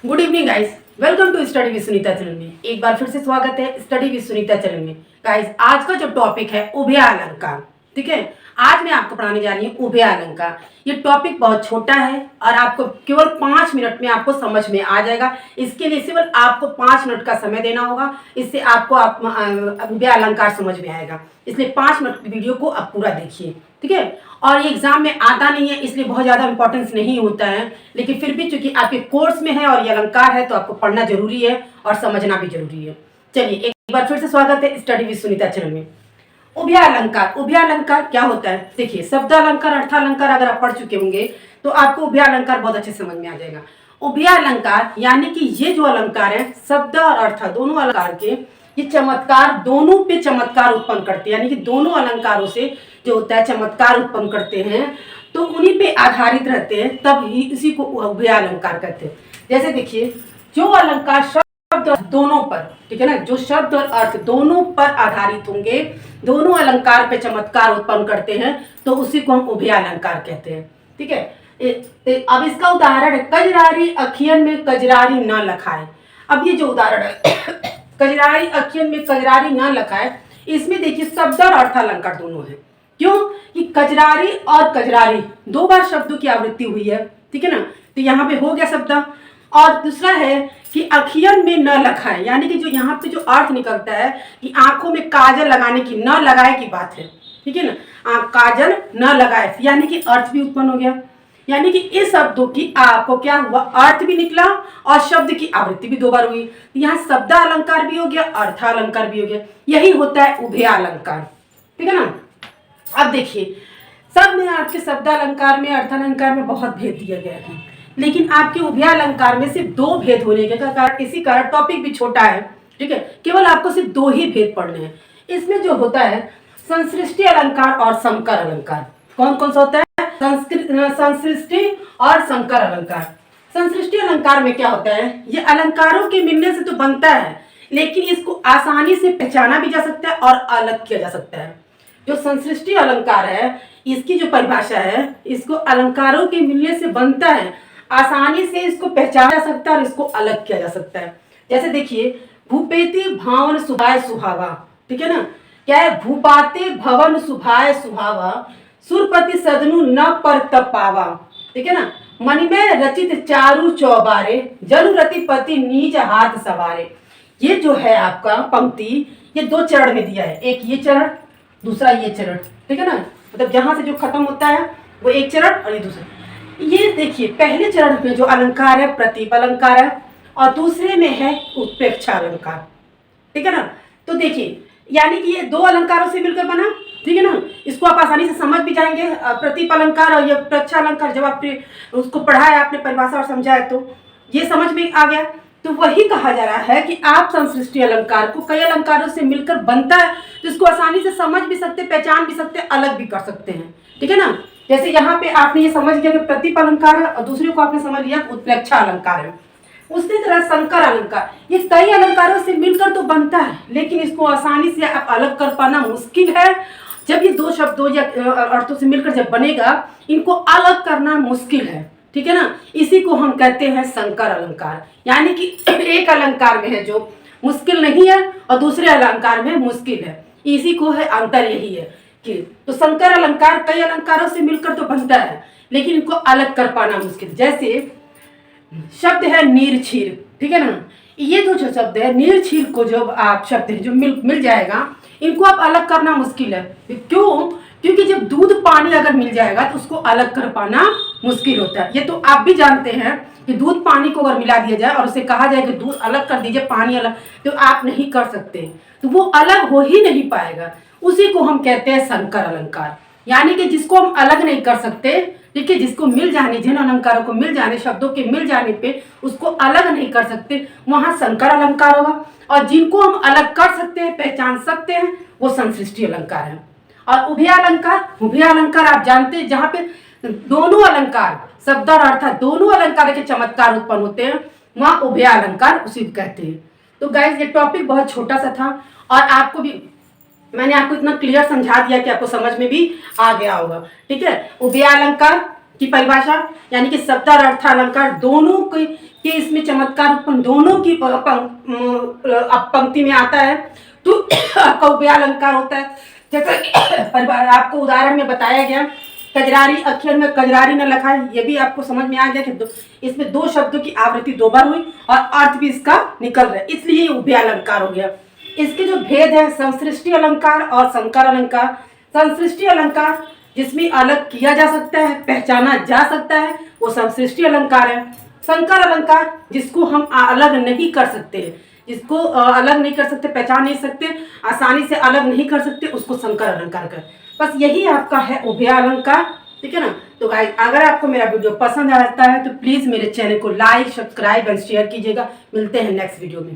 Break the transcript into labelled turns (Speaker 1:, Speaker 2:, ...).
Speaker 1: Good evening guys, welcome to study with Sunita channel में। एक बार फिर से स्वागत है स्टडी विद सुनीता चैनल में। गाइस, आज का जो टॉपिक है उभय अलंकार। ठीक है, आज मैं आपको पढ़ाने जा रही हूँ उभय अलंकार। ये टॉपिक बहुत छोटा है और आपको केवल 5 मिनट में आपको समझ में आ जाएगा। इसके लिए केवल आपको 5 मिनट का समय देना होगा, इससे आपको उभय अलंकार समझ में आएगा। इसलिए 5 मिनट की वीडियो को आप पूरा देखिए। ठीक है, और ये एग्जाम में आता नहीं है इसलिए बहुत ज़्यादा इंपॉर्टेंस नहीं होता है, लेकिन फिर भी चूंकि आपके कोर्स में है और ये अलंकार है तो आपको पढ़ना जरूरी है और समझना भी जरूरी है। चलिए एक बार फिर से स्वागत है स्टडी विद सुनीता चैनल में। उभय अलंकार, उभय अलंकार क्या होता है? देखिए, शब्द अलंकार अर्थालंकार अगर आप पढ़ चुके होंगे तो आपको उभय अलंकार बहुत अच्छे समझ में आ जाएगा। उभय अलंकार यानी कि ये जो अलंकार है, शब्द और अर्थ दोनों अलंकार के, ये चमत्कार दोनों पे चमत्कार उत्पन्न करते हैं, यानी कि दोनों अलंकारों से जो होता है चमत्कार उत्पन्न करते हैं, तो उन्हीं पे आधारित रहते हैं, तब ही इसी को उभय अलंकार कहते हैं। जैसे देखिए, जो अलंकार शब्द और दोनों पर, ठीक है ना, जो शब्द और अर्थ दोनों पर आधारित होंगे, दोनों अलंकार पे चमत्कार उत्पन्न करते हैं, तो उसी को हम उभय अलंकार कहते हैं। ठीक है, अब इसका उदाहरण है, कजरारी अखियन में कजरारी न लखाए। अब ये जो उदाहरण है कजरारी अखियन में कजरारी न लखाए, इसमें देखिए शब्द और अर्थ अलंकार दोनों है। क्यों? कि कजरारी और कजरारी 2 बार शब्दों की आवृत्ति हुई है। ठीक है ना, तो यहाँ पे हो गया शब्द। और दूसरा है कि अखियन में न लखाए, यानी कि जो यहाँ पे जो अर्थ निकलता है कि आंखों में काजल लगाने की, न लगाए की बात है। ठीक है ना, काजल न लगाए, यानी कि अर्थ भी उत्पन्न हो गया। यानी कि इस शब्दों की आपको क्या हुआ, अर्थ भी निकला और शब्द की आवृत्ति भी 2 बार हुई। यहाँ शब्द अलंकार भी हो गया, अर्थ अलंकार भी हो गया। यही होता है उभय अलंकार। ठीक है ना। अब देखिए, सब में आपके शब्द अलंकार में, अर्थ अलंकार में बहुत भेद दिया गया है, लेकिन आपके उभय अलंकार में सिर्फ 2 भेद होने के कारण, इसी कारण टॉपिक भी छोटा है। ठीक है, केवल आपको सिर्फ 2 ही भेद पढ़ने हैं। इसमें जो होता है संसृष्टि अलंकार और संकर अलंकार। कौन कौन सा होता है? संसृष्टि और संकर अलंकार। संसृष्टि अलंकार में क्या होता है, ये अलंकारों के मिलने से तो बनता है, लेकिन इसको आसानी से पहचाना भी जा सकता है और अलग किया जा सकता है। जो संसृष्टि अलंकार है, इसकी जो परिभाषा है, इसको अलंकारों के मिलने से बनता है, आसानी से इसको पहचाना जा सकता है और इसको अलग किया जा सकता है। जैसे देखिए, भूपेति भावन सुभाय सुहावा। ठीक है ना, क्या है? भूपाते भवन सुभाय सुहावा, सुरपति सदनु न पर तपावा। ठीक है ना, मणिमय रचित चारु चौबारे, जनु रतिपति नीच हाथ सवारे। ये जो है आपका पंक्ति, ये 2 चरण में दिया है, एक ये चरण, दूसरा ये चरण। ठीक है ना, मतलब जहां से जो खत्म होता है वो एक चरण और ये दूसरा। ये देखिए, पहले चरण में जो अलंकार है प्रतीप अलंकार है और दूसरे में है उत्प्रेक्षा अलंकार। ठीक है ना, तो देखिए, यानी कि ये 2 अलंकारों से मिलकर बना। ठीक है ना, इसको आप आसानी से समझ भी जाएंगे। प्रतीप अलंकार और ये उत्प्रेक्षा अलंकार, जब आपने उसको पढ़ा है, आपने परिभाषा और समझा है, तो ये समझ में आ गया। तो वही कहा जा रहा है कि आप संसृष्टि अलंकार को कई अलंकारों से मिलकर बनता है, तो इसको आसानी से समझ भी सकते, पहचान भी सकते, अलग भी कर सकते हैं। ठीक है ना, जैसे यहाँ पे आपने ये समझ लिया कि प्रतीप अलंकार है और दूसरे को आपने समझ लिया उत्प्रेक्षा अलंकार है। उसी तरह संकर अलंकार, ये कई अलंकारों से मिलकर तो बनता है, लेकिन इसको आसानी से आप अलग कर पाना मुश्किल है। जब ये 2 शब्दों या अर्थों से मिलकर जब बनेगा, इनको अलग करना मुश्किल है। ठीक है ना, इसी को हम कहते हैं संकर अलंकार। यानी कि एक अलंकार में है जो मुश्किल नहीं है और दूसरे अलंकार में मुश्किल है, इसी को है अंतर। यही है कि तो संकर अलंकार कई अलंकारों से मिलकर तो बनता है, लेकिन इनको अलग कर पाना मुश्किल। जैसे शब्द है नीरछीर। ठीक है ना, ये जो शब्द है नीरछीर को जब आप शब्द है जो मिल जाएगा, इनको आप अलग करना मुश्किल है। क्यों? क्योंकि जब दूध पानी अगर मिल जाएगा तो उसको अलग कर पाना मुश्किल होता है। ये तो आप भी जानते हैं कि दूध पानी को अगर मिला दिया जाए और उसे कहा जाए कि दूध अलग कर दीजिए, पानी अलग, तो आप नहीं कर सकते, तो वो अलग हो ही नहीं पाएगा। उसी को हम कहते हैं संकर अलंकार। यानी कि जिसको हम अलग नहीं कर सकते, ठीक है, जिसको मिल जाने, जिन अलंकारों को मिल जाने, शब्दों के मिल जाने पे उसको अलग नहीं कर सकते, वहां संकर अलंकार होगा। और जिनको हम अलग कर सकते हैं, पहचान सकते हैं, वो संसृष्टि अलंकार है। और उभय अलंकार, उभय अलंकार आप जानते हैं, जहाँ पे दोनों अलंकार, शब्द और अर्थ दोनों अलंकार के चमत्कार उत्पन्न होते हैं, वहां उभय अलंकार उसी को कहते हैं। तो गाइस, ये टॉपिक बहुत छोटा सा था और आपको भी मैंने आपको इतना क्लियर समझा दिया कि आपको समझ में भी आ गया होगा। ठीक है, उभय अलंकार की परिभाषा, यानी कि शब्द और अर्थ अलंकार दोनों के इसमें चमत्कार उत्पन्न दोनों की पंक्ति में आता है तो आपका उभय अलंकार होता है। जैसे आपको उदाहरण में बताया गया, कजरारी अक्षर में कजरारी न लिखा है, ये भी आपको समझ में आ गया कि इसमें दो शब्दों की आवृत्ति दो बार हुई और अर्थ भी इसका निकल रहा है, इसलिए उभय अलंकार हो गया। इसके जो भेद है संसृष्टि अलंकार और संकर अलंकार। संसृष्टि अलंकार जिसमें अलग किया जा सकता है, पहचाना जा सकता है, वो संसृष्टि अलंकार है। संकर अलंकार जिसको हम अलग नहीं कर सकते, जिसको अलग नहीं कर सकते, पहचान नहीं सकते, आसानी से अलग नहीं कर सकते, उसको संकर अलंकार कर। बस यही आपका है उभय अलंकार, ठीक है ना। तो गाइस अगर आपको मेरा वीडियो पसंद आता है तो प्लीज़ मेरे चैनल को लाइक, सब्सक्राइब एंड शेयर कीजिएगा। मिलते हैं नेक्स्ट वीडियो में।